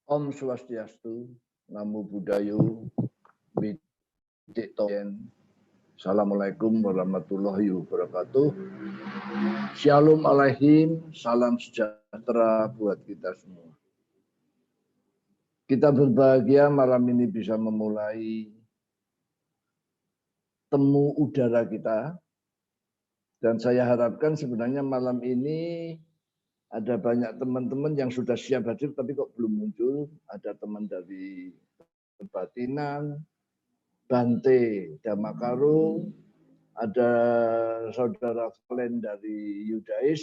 Om Swastiastu, Namo Buddhaya, Widik Toyen. Assalamualaikum warahmatullahi wabarakatuh. Shalom alaihim, salam sejahtera buat kita semua. Kita berbahagia malam ini bisa memulai temu udara kita. Dan saya harapkan sebenarnya malam ini ada banyak teman-teman yang sudah siap hadir tapi kok belum muncul. Ada teman dari Kebatinan, Bante Damakaro, ada saudara Valen dari Yudais,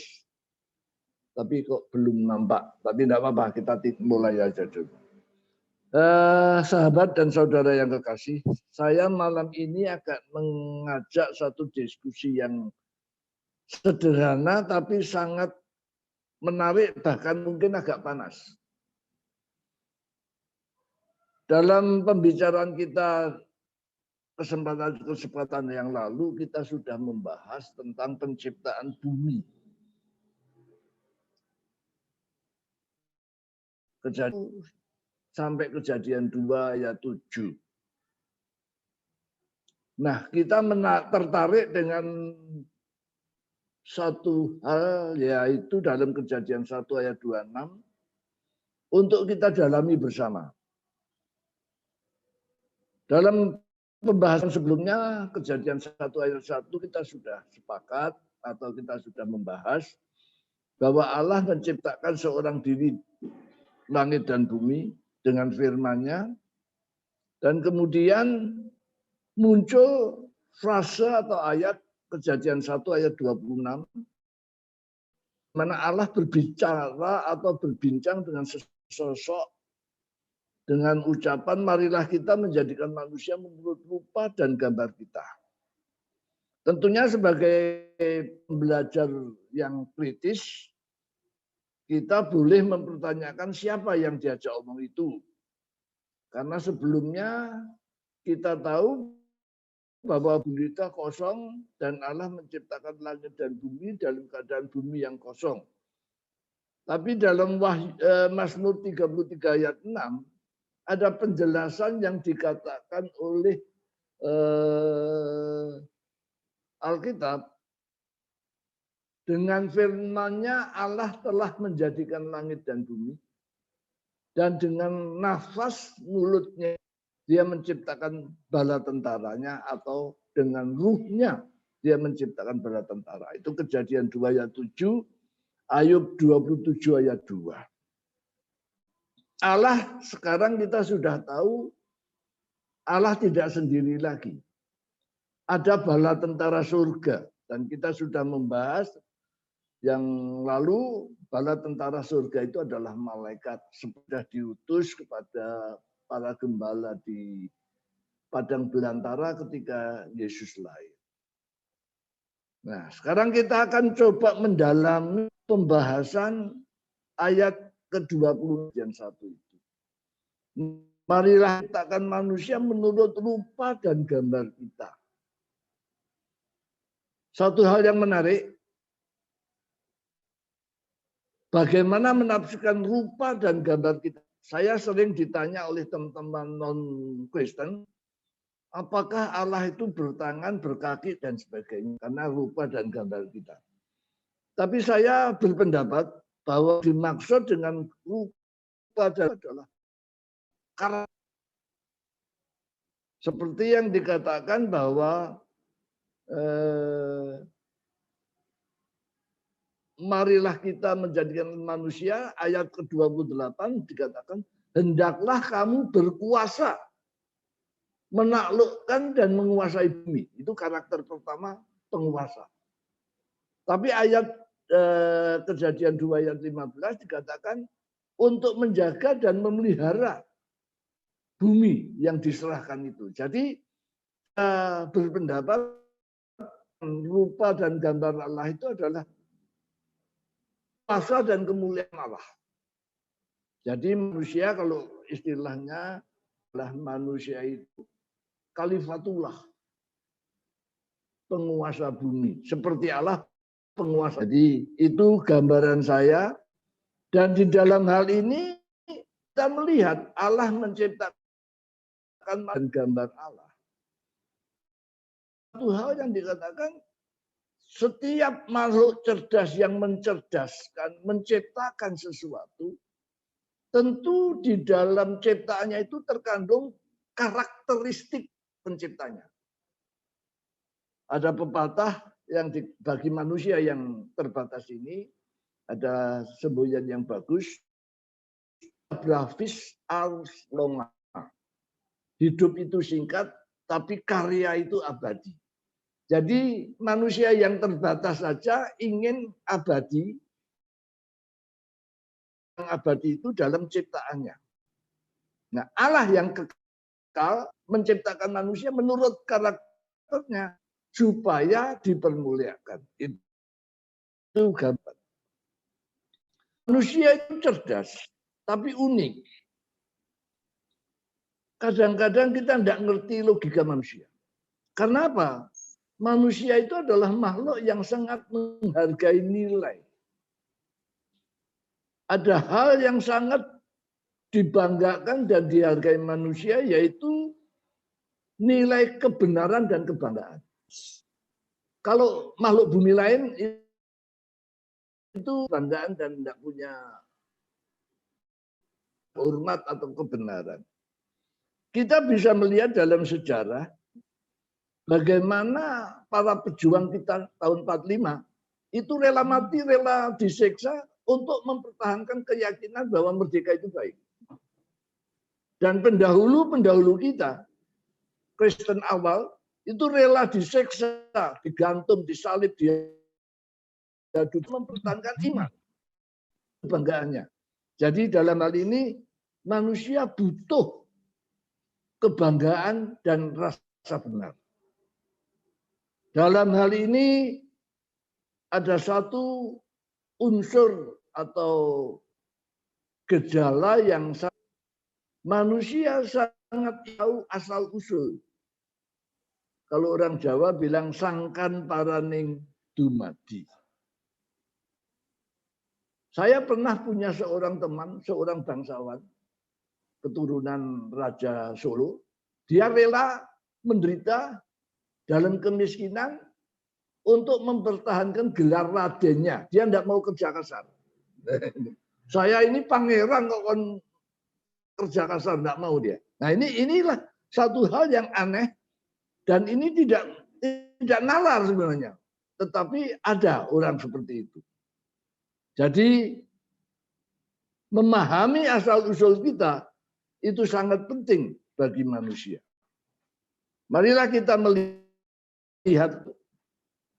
tapi kok belum nampak. Tapi tidak apa-apa, kita mulai aja dulu. Sahabat dan saudara yang kekasih, saya malam ini akan mengajak satu diskusi yang sederhana tapi sangat menarik, bahkan mungkin agak panas. Dalam pembicaraan kita kesempatan yang lalu, kita sudah membahas tentang penciptaan bumi. Sampai Kejadian 2 ayat 7. Nah, kita tertarik dengan satu hal, yaitu dalam Kejadian 1 ayat 26, untuk kita dalami bersama. Dalam pembahasan sebelumnya, Kejadian 1 ayat 1, kita sudah sepakat atau kita sudah membahas bahwa Allah menciptakan seorang diri langit dan bumi dengan firman-Nya, dan kemudian muncul frase atau ayat Kejadian 1 ayat 26, mana Allah berbicara atau berbincang dengan sesosok dengan ucapan, marilah kita menjadikan manusia menurut rupa dan gambar kita. Tentunya sebagai pembelajar yang kritis, kita boleh mempertanyakan siapa yang diajak omong itu. Karena sebelumnya kita tahu bahwa bumi kita kosong dan Allah menciptakan langit dan bumi dalam keadaan bumi yang kosong. Tapi dalam Mazmur 33 ayat 6 ada penjelasan yang dikatakan oleh Alkitab. Dengan firman-Nya Allah telah menjadikan langit dan bumi, dan dengan nafas mulutnya Dia menciptakan bala tentaranya, atau dengan ruhnya Dia menciptakan bala tentara. Itu Kejadian 2 ayat 7, Ayub 27 ayat 2. Allah sekarang kita sudah tahu, Allah tidak sendiri lagi. Ada bala tentara surga, dan kita sudah membahas yang lalu, bala tentara surga itu adalah malaikat, sudah diutus kepada para gembala di padang belantara ketika Yesus lahir. Nah, sekarang kita akan coba mendalami pembahasan ayat ke-20 yang 1 itu. Marilah ciptakan manusia menurut rupa dan gambar kita. Satu hal yang menarik, bagaimana menafsirkan rupa dan gambar kita. Saya sering ditanya oleh teman-teman non-Kristen, apakah Allah itu bertangan, berkaki, dan sebagainya, karena rupa dan gambar kita. Tapi saya berpendapat bahwa dimaksud dengan rupa adalah karakter. Seperti yang dikatakan bahwa marilah kita menjadikan manusia, ayat ke-28 dikatakan, hendaklah kamu berkuasa, menaklukkan dan menguasai bumi. Itu karakter pertama, penguasa. Tapi ayat Kejadian 2 ayat 15 dikatakan untuk menjaga dan memelihara bumi yang diserahkan itu. Jadi berpendapat rupa dan gambar Allah itu adalah kuasa dan kemuliaan Allah. Jadi manusia kalau istilahnya adalah manusia itu khalifatullah, penguasa bumi. Seperti Allah penguasa. Jadi itu gambaran saya. Dan di dalam hal ini kita melihat Allah menciptakan gambar Allah. Satu hal yang dikatakan setiap makhluk cerdas yang mencerdaskan, menciptakan sesuatu, tentu di dalam ciptaannya itu terkandung karakteristik penciptanya. Ada pepatah yang bagi manusia yang terbatas ini, ada semboyan yang bagus, grafis aus longa. Hidup itu singkat, tapi karya itu abadi. Jadi manusia yang terbatas saja ingin abadi. Yang abadi itu dalam ciptaannya. Nah, Allah yang kekal menciptakan manusia menurut karakternya supaya dipermuliakan. Itu gambar. Manusia itu cerdas, tapi unik. Kadang-kadang kita tidak ngerti logika manusia. Karena apa? Manusia itu adalah makhluk yang sangat menghargai nilai. Ada hal yang sangat dibanggakan dan dihargai manusia, yaitu nilai kebenaran dan kebanggaan. Kalau makhluk bumi lain itu kebanggaan dan tidak punya hormat atau kebenaran. Kita bisa melihat dalam sejarah bagaimana para pejuang kita tahun 45 itu rela mati, rela disiksa untuk mempertahankan keyakinan bahwa merdeka itu baik. Dan pendahulu-pendahulu kita, Kristen awal, itu rela disiksa, digantung, disalib, diaduk, mempertahankan iman. Kebanggaannya. Jadi dalam hal ini, manusia butuh kebanggaan dan rasa benar. Dalam hal ini ada satu unsur atau gejala yang manusia sangat tahu asal usul. Kalau orang Jawa bilang sangkan paraning dumadi. Saya pernah punya seorang teman, seorang bangsawan, keturunan Raja Solo. Dia rela menderita dalam kemiskinan untuk mempertahankan gelar radennya. Dia tidak mau kerja kasar. Saya ini pangeran kok kerja kasar, tidak mau dia. Nah inilah satu hal yang aneh dan ini tidak nalar sebenarnya. Tetapi ada orang seperti itu. Jadi memahami asal-usul kita itu sangat penting bagi manusia. Marilah kita melihat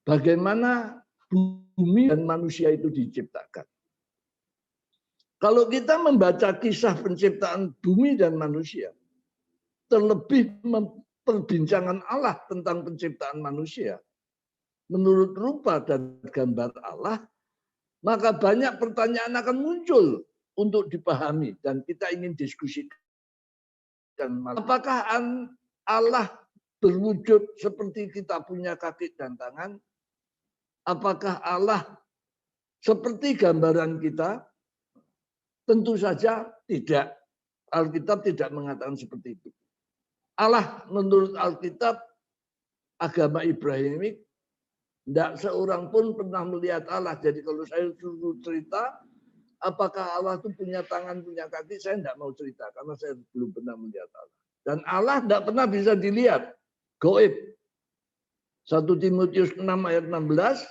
bagaimana bumi dan manusia itu diciptakan. Kalau kita membaca kisah penciptaan bumi dan manusia, terlebih perbincangan Allah tentang penciptaan manusia, menurut rupa dan gambar Allah, maka banyak pertanyaan akan muncul untuk dipahami dan kita ingin diskusikan. Apakah Allah berwujud seperti kita punya kaki dan tangan? Apakah Allah seperti gambaran kita? Tentu saja tidak. Alkitab tidak mengatakan seperti itu. Allah menurut Alkitab, agama Ibrahimik, tidak seorang pun pernah melihat Allah. Jadi kalau saya suruh cerita, apakah Allah itu punya tangan, punya kaki, saya tidak mau cerita. Karena saya belum pernah melihat Allah. Dan Allah tidak pernah bisa dilihat. Gaib. 1 Timotius 6 ayat 16,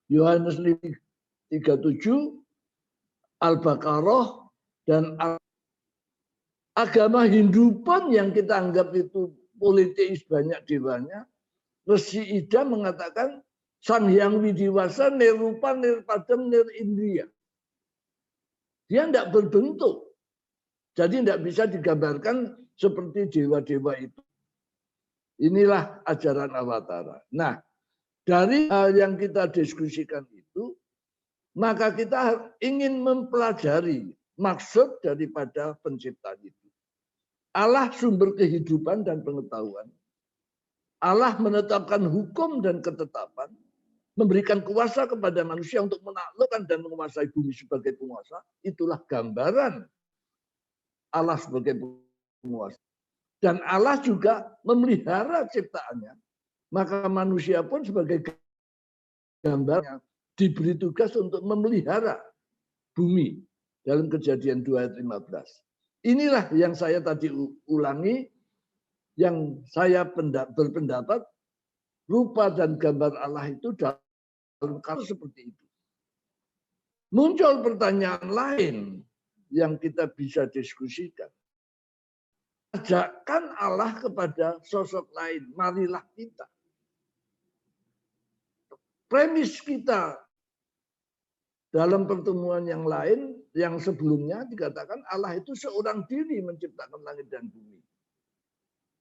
Yohanes 37, Al-Baqarah, dan agama Hindu pun yang kita anggap itu politis banyak dewanya, Resi Ida mengatakan Sang Hyang Widiwasa nirupa nirpadam nir Indriya. Dia tidak berbentuk. Jadi tidak bisa digambarkan seperti dewa-dewa itu. Inilah ajaran Awatara. Nah, dari hal yang kita diskusikan itu, maka kita ingin mempelajari maksud daripada penciptaan itu. Allah sumber kehidupan dan pengetahuan. Allah menetapkan hukum dan ketetapan, memberikan kuasa kepada manusia untuk menaklukkan dan menguasai bumi sebagai penguasa. Itulah gambaran Allah sebagai penguasa. Dan Allah juga memelihara ciptaannya. Maka manusia pun sebagai gambarnya diberi tugas untuk memelihara bumi dalam Kejadian 2 ayat 15. Inilah yang saya tadi ulangi, yang saya berpendapat rupa dan gambar Allah itu dalam kasus seperti itu. Muncul pertanyaan lain yang kita bisa diskusikan. Ajakkan Allah kepada sosok lain, marilah kita. Premis kita dalam pertemuan yang lain, yang sebelumnya dikatakan Allah itu seorang diri menciptakan langit dan bumi.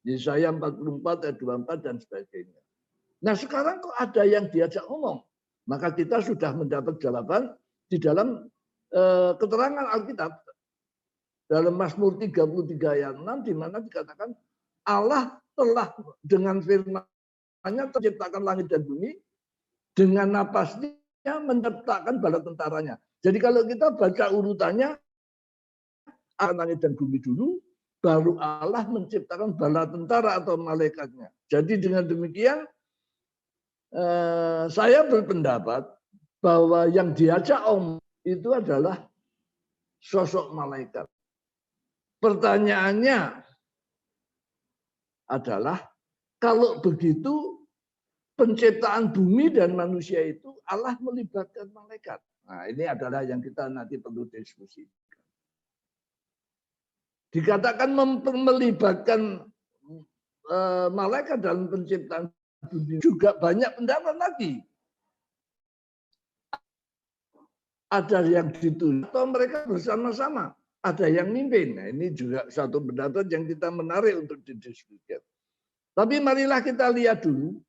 Yesaya 44 ayat 24 dan sebagainya. Nah sekarang kok ada yang diajak ngomong? Maka kita sudah mendapat jawaban di dalam keterangan Alkitab. Dalam Mazmur 33 ayat 6 di mana dikatakan Allah telah dengan firman-Nya menciptakan langit dan bumi, dengan napasnya menciptakan bala tentaranya. Jadi kalau kita baca urutannya, langit dan bumi dulu, baru Allah menciptakan bala tentara atau malaikatnya. Jadi dengan demikian, saya berpendapat bahwa yang diajak Om itu adalah sosok malaikat. Pertanyaannya adalah, kalau begitu penciptaan bumi dan manusia itu Allah melibatkan malaikat. Nah, ini adalah yang kita nanti perlu diskusi. Dikatakan melibatkan malaikat dalam penciptaan bumi juga banyak pendapat lagi. Ada yang ditunjuk atau mereka bersama-sama. Ada yang mimpin. Nah, ini juga satu pendapat yang kita menarik untuk didiskusikan. Tapi marilah kita lihat dulu,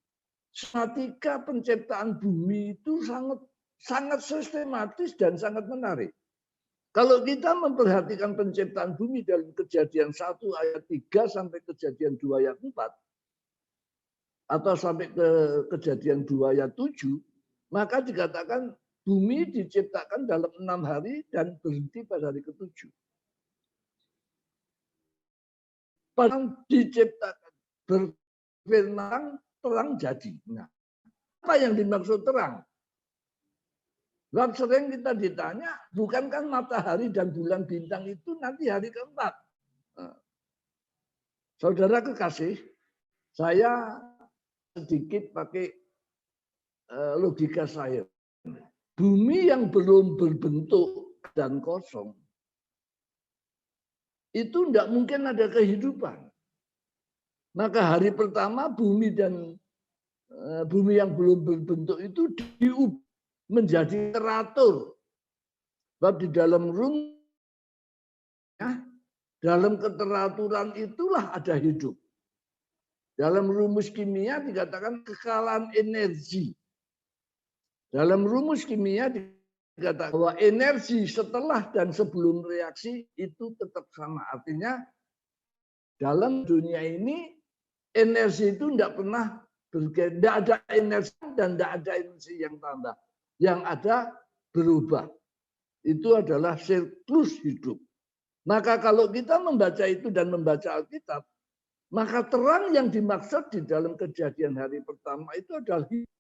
ketika penciptaan bumi itu sangat sistematis dan sangat menarik. Kalau kita memperhatikan penciptaan bumi dalam Kejadian 1 ayat 3 sampai Kejadian 2 ayat 4, atau sampai ke Kejadian 2 ayat 7, maka dikatakan bumi diciptakan dalam 6 hari dan berhenti pada hari ke-7. Padang diciptakan, berfirman, terang jadi. Nah, apa yang dimaksud terang? Sebab sering kita ditanya, bukankah matahari dan bulan bintang itu nanti hari ke-4? Nah, saudara kekasih, saya sedikit pakai logika saya. Bumi yang belum berbentuk dan kosong, itu tidak mungkin ada kehidupan. Maka hari pertama bumi yang belum berbentuk itu diubah menjadi teratur. Sebab di dalam dalam keteraturan itulah ada hidup. Dalam rumus kimia dikatakan kekalan energi. Dalam rumus kimia dikatakan bahwa energi setelah dan sebelum reaksi itu tetap sama. Artinya dalam dunia ini energi itu tidak pernah tidak ada energi dan tidak ada energi yang tambah. Yang ada berubah. Itu adalah siklus hidup. Maka kalau kita membaca itu dan membaca Alkitab, maka terang yang dimaksud di dalam Kejadian hari pertama itu adalah hidup.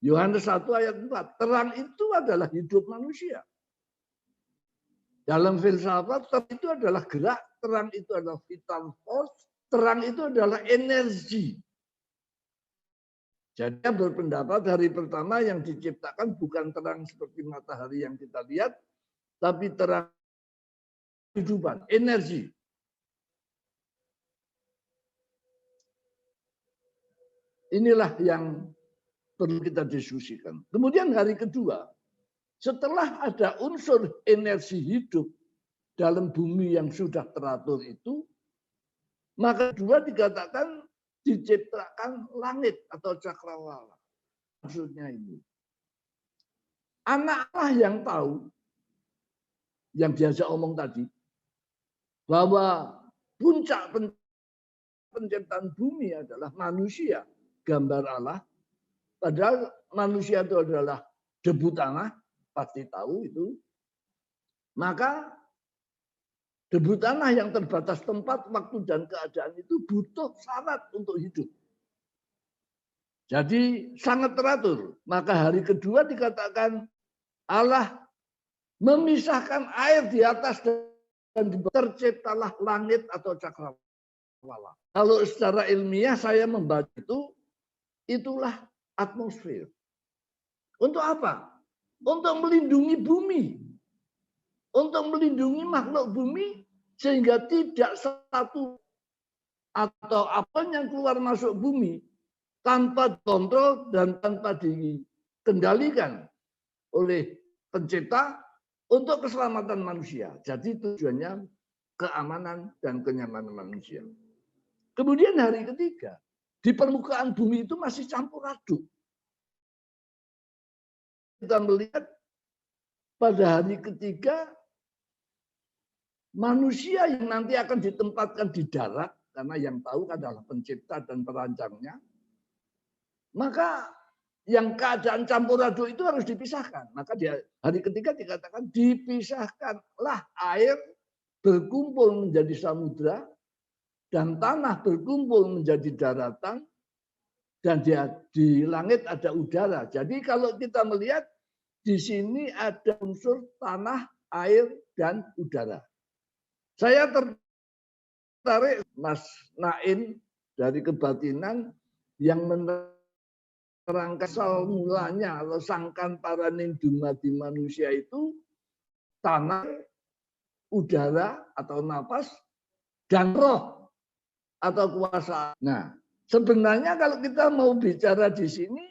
Yohanes 1 ayat 4. Terang itu adalah hidup manusia. Dalam filsafat, terang itu adalah gerak, terang itu adalah vital force, terang itu adalah energi. Jadi berpendapat hari pertama yang diciptakan bukan terang seperti matahari yang kita lihat, tapi terang kehidupan, energi. Inilah yang perlu kita diskusikan. Kemudian hari kedua, setelah ada unsur energi hidup dalam bumi yang sudah teratur itu, maka kedua dikatakan diciptakan langit atau cakrawala. Maksudnya ini. Anak Allah yang tahu, yang diajak omong tadi, bahwa puncak penciptaan bumi adalah manusia, gambar Allah. Padahal manusia itu adalah debu tanah, pasti tahu itu. Maka debu tanah yang terbatas tempat, waktu, dan keadaan itu butuh syarat untuk hidup. Jadi sangat teratur. Maka hari kedua dikatakan Allah memisahkan air di atas dan di bawah. Terciptalah langit atau cakrawala. Kalau secara ilmiah saya membaca itu, itulah atmosfer. Untuk apa? Untuk melindungi bumi. Untuk melindungi makhluk bumi sehingga tidak satu atau apa yang keluar masuk bumi tanpa kontrol dan tanpa dikendalikan oleh pencipta untuk keselamatan manusia. Jadi tujuannya keamanan dan kenyamanan manusia. Kemudian hari ketiga, di permukaan bumi itu masih campur aduk. Kita melihat pada hari ketiga manusia yang nanti akan ditempatkan di darat, karena yang tahu adalah pencipta dan perancangnya, maka yang keadaan campur aduk itu harus dipisahkan. Maka di hari ketiga dikatakan dipisahkanlah air berkumpul menjadi samudra dan tanah berkumpul menjadi daratan dan di langit ada udara. Jadi kalau kita melihat di sini ada unsur tanah, air, dan udara. Saya tertarik Mas Nain dari kebatinan yang menerangkan asal mulanya atau sangkan paraning dumadi manusia itu tanah, udara atau napas, dan roh atau kuasa. Nah, sebenarnya kalau kita mau bicara di sini,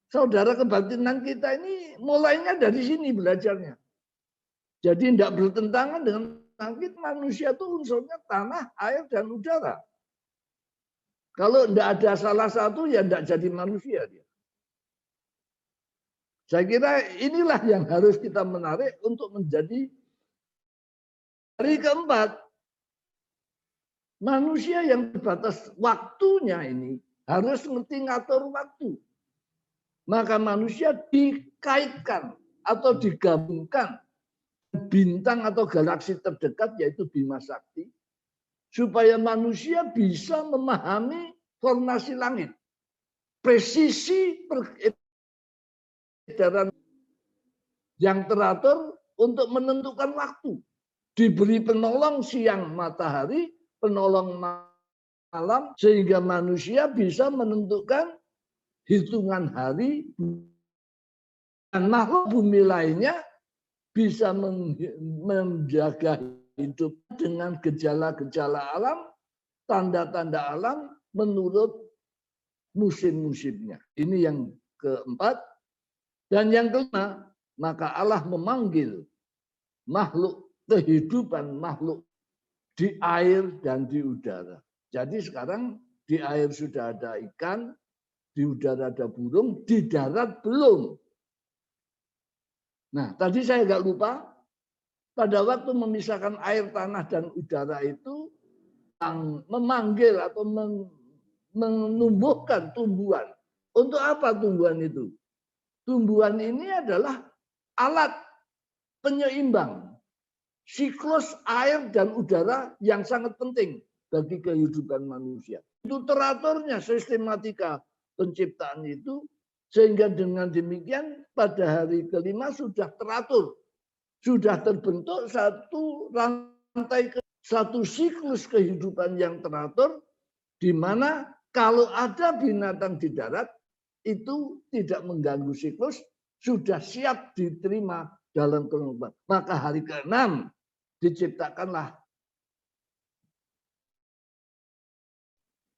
saudara kebatinan kita ini mulainya dari sini belajarnya. Jadi tidak bertentangan dengan langit. Manusia itu unsurnya tanah, air, dan udara. Kalau tidak ada salah satu, ya tidak jadi manusia dia. Saya kira inilah yang harus kita menarik untuk menjadi hari keempat. Manusia yang terbatas waktunya ini harus ngerti ngatur waktu. Maka manusia dikaitkan atau digabungkan bintang atau galaksi terdekat yaitu Bima Sakti supaya manusia bisa memahami formasi langit, presisi peredaran yang teratur untuk menentukan waktu, diberi penolong siang matahari, penolong malam sehingga manusia bisa menentukan hitungan hari dan makhluk bumi lainnya bisa menjaga hidup dengan gejala-gejala alam, tanda-tanda alam menurut musim-musimnya. Ini yang keempat. Dan yang kelima, maka Allah memanggil makhluk kehidupan, makhluk di air dan di udara. Jadi sekarang di air sudah ada ikan, di udara ada burung, di darat belum. Nah, tadi saya nggak lupa, pada waktu memisahkan air, tanah, dan udara itu, yang memanggil atau menumbuhkan tumbuhan. Untuk apa tumbuhan itu? Tumbuhan ini adalah alat penyeimbang siklus air dan udara yang sangat penting bagi kehidupan manusia. Itu teraturnya sistematika penciptaan itu, sehingga dengan demikian pada hari kelima sudah teratur, sudah terbentuk satu rantai, satu siklus kehidupan yang teratur, di mana kalau ada binatang di darat itu tidak mengganggu siklus, sudah siap diterima dalam kehidupan. Maka hari ke-6 diciptakanlah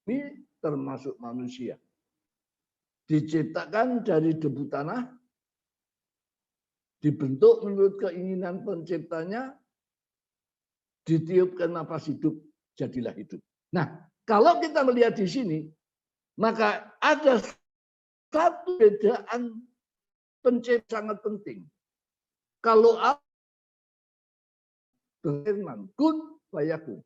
ini termasuk manusia. Diciptakan dari debu tanah, dibentuk menurut keinginan penciptanya, ditiupkan napas hidup, jadilah hidup. Nah, Kalau kita melihat di sini, maka ada satu bedaan pencipta sangat penting. Kalau Allah berfirman, kun fayakun.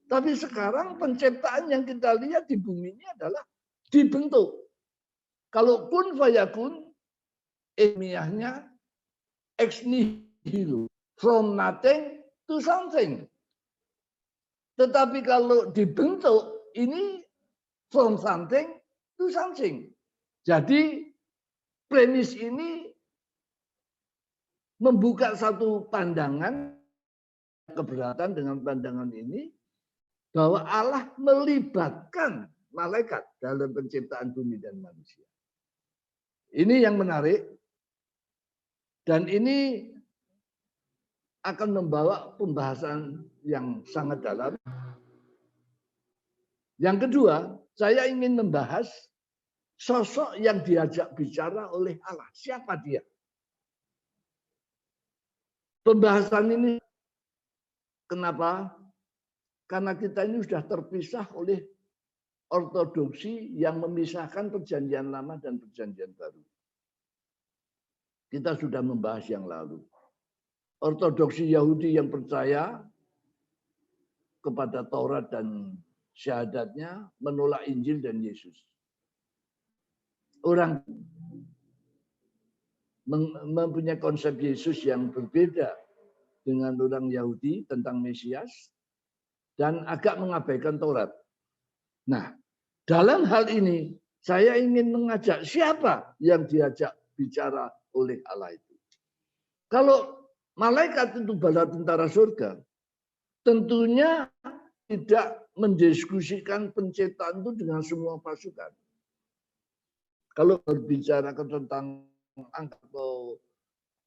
Tapi sekarang penciptaan yang kita lihat di bumi ini adalah dibentuk. Kalau kun fayakun, ilmiahnya ex nihilo, from nothing to something. Tetapi kalau dibentuk, ini from something to something. Jadi premis ini membuka satu pandangan, keberatan dengan pandangan ini, bahwa Allah melibatkan malaikat dalam penciptaan bumi dan manusia. Ini yang menarik, dan ini akan membawa pembahasan yang sangat dalam. Yang kedua, saya ingin membahas sosok yang diajak bicara oleh Allah. Siapa dia? Pembahasan ini kenapa? Karena kita ini sudah terpisah oleh ortodoksi yang memisahkan perjanjian lama dan perjanjian baru. Kita sudah membahas yang lalu. Ortodoksi Yahudi yang percaya kepada Taurat dan syahadatnya menolak Injil dan Yesus. Orang mempunyai konsep Yesus yang berbeda dengan orang Yahudi tentang Mesias dan agak mengabaikan Taurat. Nah, dalam hal ini saya ingin mengajak siapa yang diajak bicara oleh Allah itu. Kalau malaikat itu bala tentara surga, tentunya tidak mendiskusikan penciptaan itu dengan semua pasukan. Kalau berbicara tentang angka atau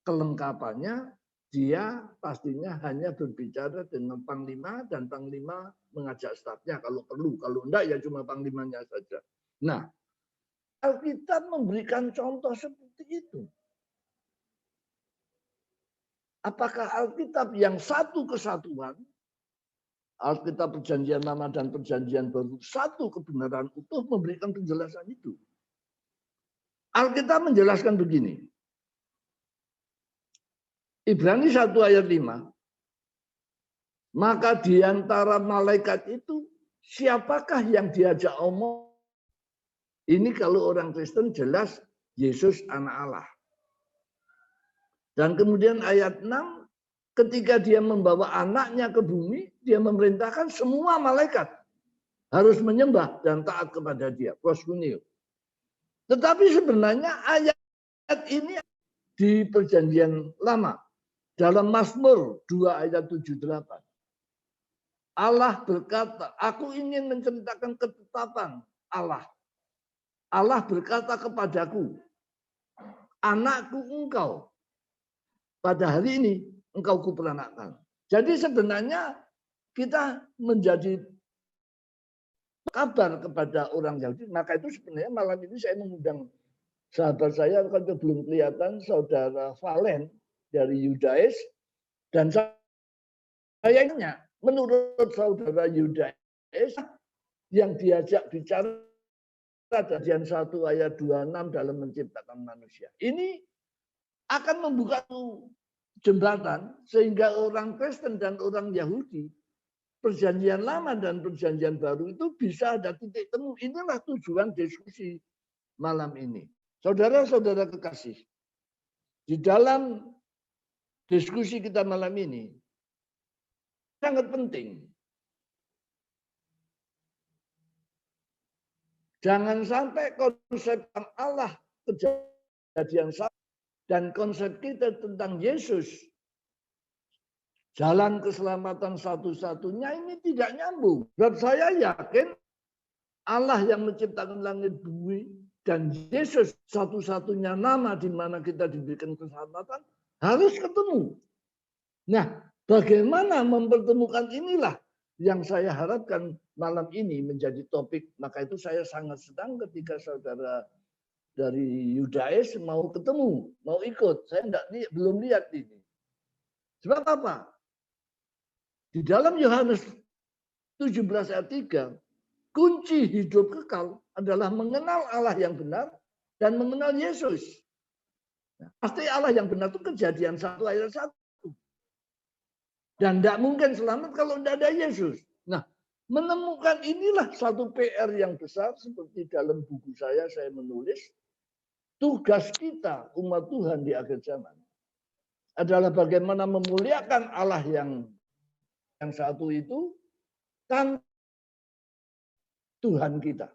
kelengkapannya, dia pastinya hanya berbicara dengan panglima dan panglima mengajak stafnya kalau perlu. Kalau enggak ya cuma panglimanya saja. Nah, Alkitab memberikan contoh seperti itu. Apakah Alkitab yang satu kesatuan, Alkitab perjanjian lama dan perjanjian baru, satu kebenaran utuh memberikan penjelasan itu? Alkitab menjelaskan begini. Ibrani 1 ayat 5. Maka di antara malaikat itu, siapakah yang diajak omong? Ini kalau orang Kristen jelas Yesus anak Allah. Dan kemudian ayat 6, ketika dia membawa anaknya ke bumi, dia memerintahkan semua malaikat harus menyembah dan taat kepada dia. Proskuneo. Tetapi sebenarnya ayat ini di perjanjian lama. Dalam Mazmur 2 ayat 7-8. Allah berkata, aku ingin menceritakan ketetapan Allah. Allah berkata kepadaku, anakku engkau. Pada hari ini engkau kuperanakkan. Jadi sebenarnya kita menjadi kabar kepada orang Yahudi. Maka itu sebenarnya malam ini saya mengundang sahabat saya, kalau belum kelihatan, saudara Valen dari Yudaes. Dan sayangnya menurut saudara Yudaes yang diajak bicara perjanjian 1 ayat 26 dalam menciptakan manusia. Ini akan membuka jembatan sehingga orang Kristen dan orang Yahudi, perjanjian lama dan perjanjian baru itu bisa ada titik temu. Inilah tujuan diskusi malam ini. Saudara-saudara kekasih, di dalam diskusi kita malam ini sangat penting. Jangan sampai konsep Allah kejadian dan konsep kita tentang Yesus, jalan keselamatan satu-satunya ini tidak nyambung. Sebab saya yakin Allah yang menciptakan langit bumi dan Yesus satu-satunya nama di mana kita diberikan keselamatan harus ketemu. Nah, bagaimana mempertemukan inilah yang saya harapkan malam ini menjadi topik. Maka itu saya sangat senang ketika saudara dari Yudaes mau ketemu, mau ikut. Saya belum lihat ini. Sebab apa? Di dalam Yohanes 17 ayat 3, kunci hidup kekal adalah mengenal Allah yang benar dan mengenal Yesus. Nah, pasti Allah yang benar itu Kejadian 1 ayat 1. Dan tidak mungkin selamat kalau tidak ada Yesus. Nah, menemukan inilah satu PR yang besar, seperti dalam buku saya menulis, tugas kita umat Tuhan di akhir zaman adalah bagaimana memuliakan Allah yang satu itu tanpa Tuhan kita.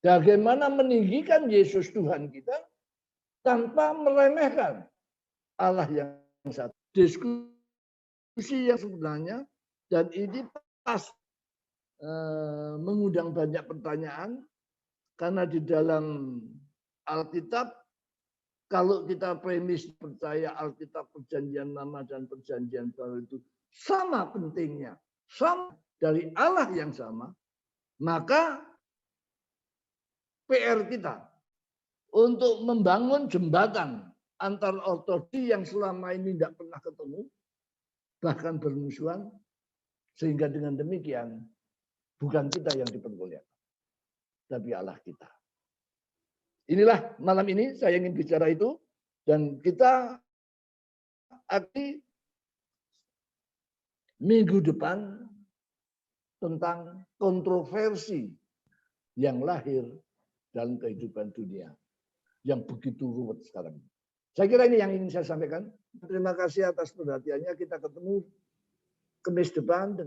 Bagaimana meninggikan Yesus Tuhan kita tanpa meremehkan Allah yang satu. Diskusi yang sebenarnya, dan ini pas mengundang banyak pertanyaan, karena di dalam Alkitab, kalau kita premis percaya Alkitab Perjanjian Lama dan Perjanjian Baru itu sama pentingnya, sama dari Allah yang sama, maka PR kita untuk membangun jembatan antar ortodoksi yang selama ini tidak pernah ketemu, bahkan bermusuhan, sehingga dengan demikian bukan kita yang dipermuliakan, tapi Allah kita. Inilah malam ini saya ingin bicara itu, dan kita akan minggu depan tentang kontroversi yang lahir dalam kehidupan dunia yang begitu ruwet sekarang. Saya kira ini yang ingin saya sampaikan. Terima kasih atas perhatiannya. Kita ketemu Kamis depan.